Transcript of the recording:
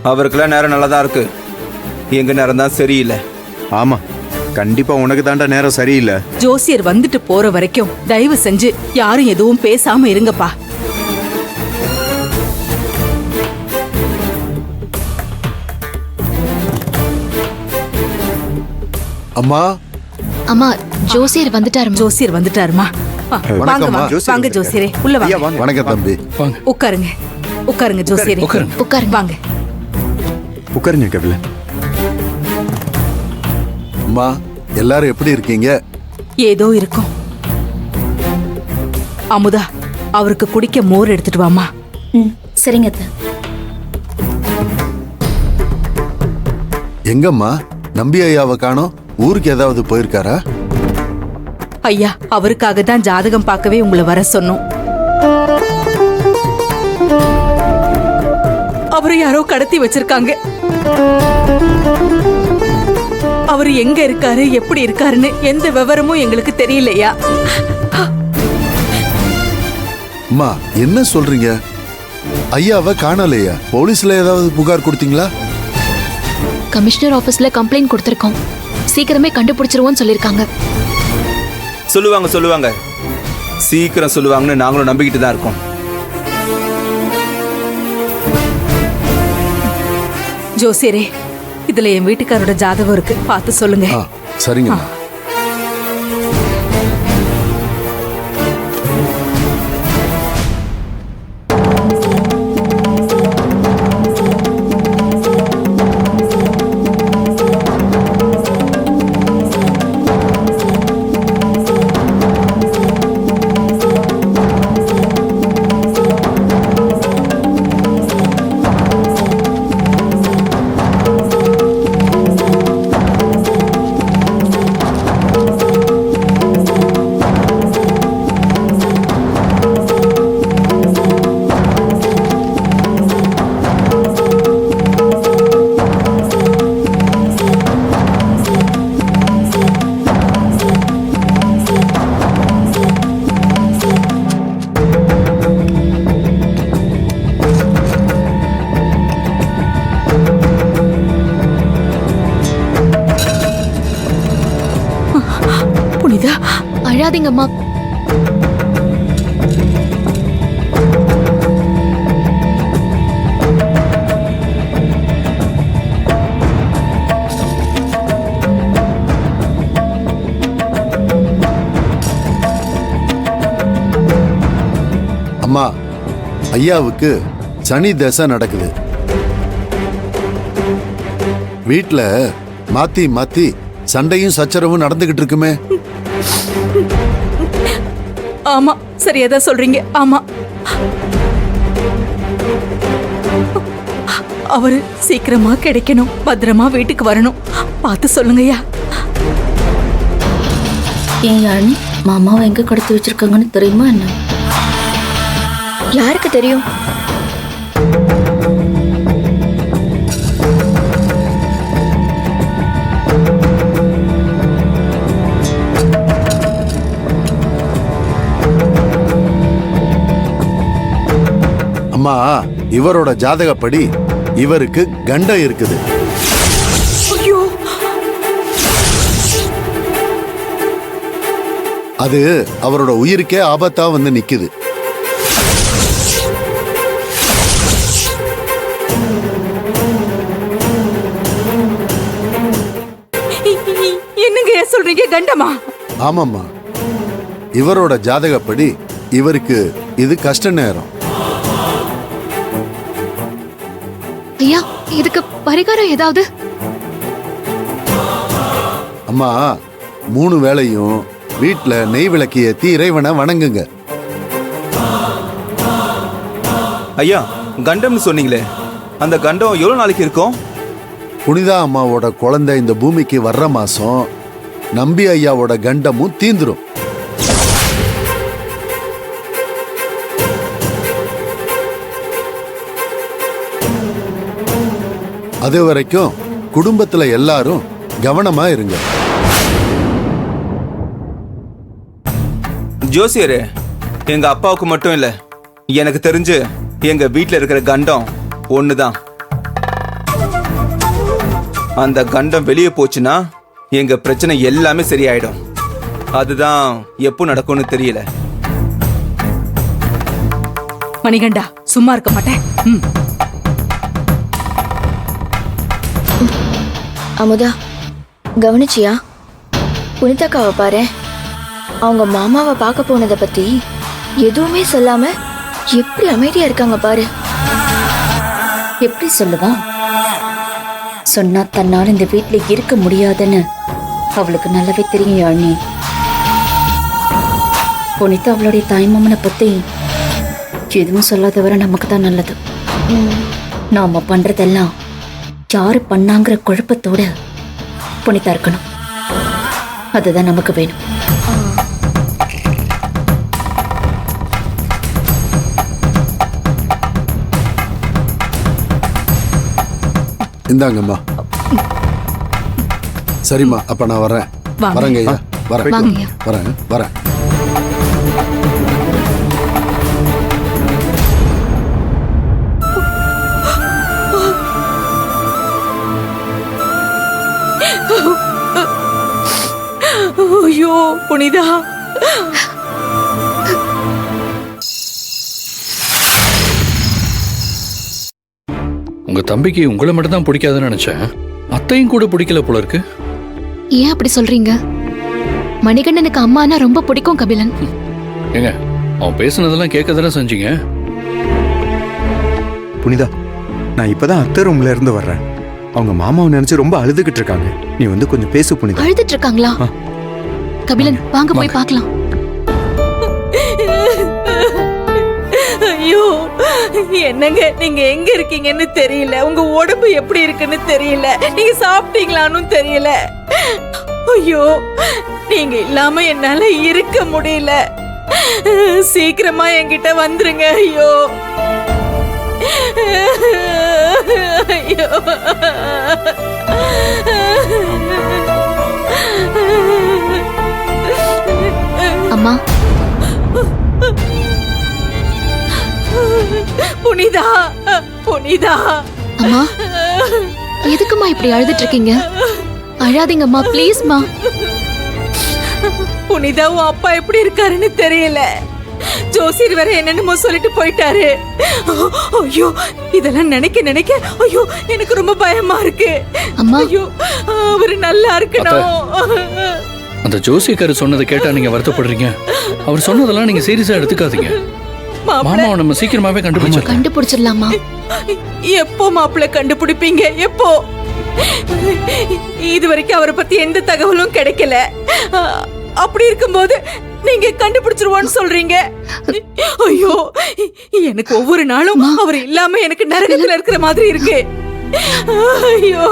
அவருக்கெல்லாம் நேரம் நல்லா தான் இருக்கு, எங்க நேரம் தான் சரியில்லை. ஆமா, கண்டிப்பா உனக்கு தாண்டா நேரம் சரியில்லை. ஜோசியர் வந்துட்டு போற வரைக்கும் தயவு செஞ்சு யாரும் எதுவும் பேசாம இருங்கப்பா. அம்மா அம்மா, ஜோசியர் வந்துட்டாரு. ஜோசியர் வந்துட்டாருமா? வாங்க வணக்கம்மா. வாங்க ஜோசியரே, உள்ள வாங்க. வணக்கம் தம்பி. உட்காருங்க உட்காருங்க ஜோசியரே, உட்காருங்க. வாங்க. உட்காருங்க கபில. அம்மா, எல்லாரும் எப்படி இருக்கீங்க? ஏதோ இருக்கும். அமுதா, அவருக்கு குடிக்க மோர் எடுத்துட்டு வாமா. சரிங்க அத்தை. எங்கம்மா நம்பி ஐயாவை காணோம்? ஊருக்கு ஏதாவது போயிருக்காரா? ஐயா, அவருக்காக தான் ஜாதகம் பார்க்கவே உங்களை வர சொன்னோம். அவரு யாரோ கடத்தி வச்சிருக்காங்க. அவரு எங்க இருக்காரு, எப்படி இருக்காருன்னு எந்த விவரமும் எங்களுக்கு தெரியலையா. அம்மா, என்ன சொல்றீங்க? ஐயாவை காணலையா? போலீஸ்ல ஏதாவது புகார் கொடுத்தீங்களா? கமிஷனர் ஆபீஸ்ல கம்ப்ளைண்ட் கொடுத்திருக்கோம். சீக்கிரமே கண்டுபிடிச்சிருவோம்னு சொல்லிருக்காங்க. சொல்லுவாங்க, சீக்கிரம் சொல்லுவாங்கன்னு நாங்களும் நம்பிக்கிட்டு தான் இருக்கோம். ஜோசியரே, இதுல என் வீட்டுக்காரோட ஜாதகம் இருக்கு, பார்த்து சொல்லுங்க. சரிங்கம்மா. புனிதா, அழாதீங்கம்மா. அம்மா, ஐயாவுக்கு சனி தசை நடக்குது. வீட்ல மாத்தி மாத்தி சண்டையும் சச்சரவும் நடந்துகிட்டு இருக்குமே. ஆமா, சரியாதான் சொல்றீங்க. ஆமா, அவரு சீக்கிரமா கிடைக்கணும், பத்திரமா வீட்டுக்கு வரணும், பார்த்து சொல்லுங்கய்யா. ஏன் யாழினி, மாமாவை எங்க கடத்தி வச்சிருக்காங்கன்னு தெரியுமா என்ன? யாருக்கு தெரியும்? அம்மா, இவரோட ஜாதகப்படி இவருக்கு கண்டம் இருக்குது. ஐயோ, அது அவரோட உயிருக்கே ஆபத்தா வந்து நிக்குது. என்னங்க சொல்றீங்க? கண்டமா? ஆமாம்மா, இவரோட ஜாதகப்படி இவருக்கு இது கஷ்ட நேரம். ஐயா, இதுக்கு பரிகாரம் ஏதாவது? அம்மா, 3 வேளையும் வீட்ல நெய் விளக்கு ஏத்தி இறைவனை வணங்குங்க. ஐயா, கண்டம்னு சொன்னீங்களே, அந்த கண்டம் எவ்வளவு நாளைக்கு இருக்கும்? புனிதா அம்மாவோட குழந்தை இந்த பூமிக்கு வர்ற மாசம் நம்பி ஐயாவோட கண்டமும் தீந்துரும். அது வரைக்கும் குடும்பத்துல எல்லாரும் கவனமா இருங்க. ஜோசியரே, எங்க அப்பாவுக்கு மட்டும் இல்ல, எனக்கு தெரிஞ்சு எங்க வீட்டுல இருக்கிற கண்டம் ஒண்ணுதான். அந்த கண்டம் வெளியே போச்சுன்னா எங்க பிரச்சனை எல்லாமே சரியாயிடும். அதுதான் எப்போ நடக்கும்னு தெரியல. மணிகண்டா சும்மா இருக்க மாட்டேன். அமுதா கவனிச்சியா? புனிதாக்காவை பாரு, அவங்க மாமாவை பார்க்க போனதை பத்தி எதுவுமே சொல்லாம எப்படி அமைதியா இருக்காங்க பாரு. எப்படி சொல்லுவா? சொன்னா தன்னால இந்த வீட்ல இருக்க முடியாதுன்னு அவளுக்கு நல்லாவே தெரியும் யாழ்னி. புனிதா அவளுடைய தாய்மாமனை பத்தி எதுவும் சொல்லாதவரை நமக்கு தான் நல்லது. நாம பண்றதெல்லாம் யாரு பண்ணாங்கிற குழப்பத்தோட புனிதா இருக்கணும். அதுதான் நமக்கு வேணும். இந்தாங்கம்மா. சரிம்மா, அப்ப நான் வரேன். வாங்க. வரேங்க ஐயா. வரேன் வாங்கய்யா. வரேன் வரேன். ஐயோ புனிதா, உங்க தம்பிக்கு உங்களை மட்டும் தான் பிடிக்காதுன்னு நினைச்சேன். அத்தையும் கூட பிடிக்கல போல இருக்கு. ஏன் அப்படி சொல்றீங்க? மணிகண்டனுக்கு அம்மானா ரொம்ப பிடிக்கும் கபிலன். ஏங்க, அவன் பேசுனதெல்லாம் கேட்க தானே செஞ்சீங்க. புனிதா, நான் இப்பதான் அத்தை ரூம்ல இருந்து வர்றேன். அவங்க மாமாவை நினைச்சு ரொம்ப அழுதுகிட்டு இருக்காங்க. நீ வந்து கொஞ்சம் பேசு புனிதா. அழுதுட்டு இருக்காங்களா? கபிலன் வாங்க போய் பார்க்கலாம். ஐயோ என்னங்க, நீங்க எங்க இருக்கீங்கன்னு தெரியல, உங்க உடம்பு எப்படி இருக்குன்னு தெரியல, நீங்க சாப்பிட்டீங்களான்னு தெரியல. ஐயோ நீங்க இல்லாம என்னால இருக்க முடியல. சீக்கிரமா என்கிட்ட வந்துருங்க. ஐயோ ஐயோ அம்மா, புனிதா, புனிதா. அம்மா எதுக்குமா இப்படி அழுதுட்டு இருக்கீங்க? அழாதீங்கம்மா, ப்ளீஸ்மா. புனிதா, உன் அப்பா எப்படி இருக்காருன்னு தெரியல. ஜோசியர் வேற என்னென்னமோ சொல்லிட்டு போயிட்டாரு. ஐயோ இதெல்லாம் நினைக்க நினைக்க ஐயோ எனக்கு ரொம்ப பயமா இருக்கு. அம்மா. ஐயோ அவரு நல்லா இருக்கணும். அந்த ஜோசியக்காரர் சொன்னதை கேட்டா நீங்க வருத்தப்படுறீங்க. அவர் சொன்னதெல்லாம் நீங்க சீரியஸா எடுத்துக்காதீங்க. மாமாவை நம்ம சீக்கிரமாவே கண்டுபிடிச்சிடலாம். கண்டுபிடிச்சிடலாமா? எப்போ மாப்பிள்ள கண்டுபிடிப்பீங்க? எப்போ? இது வரைக்கும் அவரை பத்தி எந்த தகவலும் கிடைக்கல. அப்படி இருக்கும்போது நீங்க கண்டுபிடிச்சிருவோன்னு சொல்றீங்க. ஐயோ எனக்கு ஒவ்வொரு நாளும் அவர் இல்லாம எனக்கு நரகத்துல இருக்கிற மாதிரி இருக்கு. ஐயோ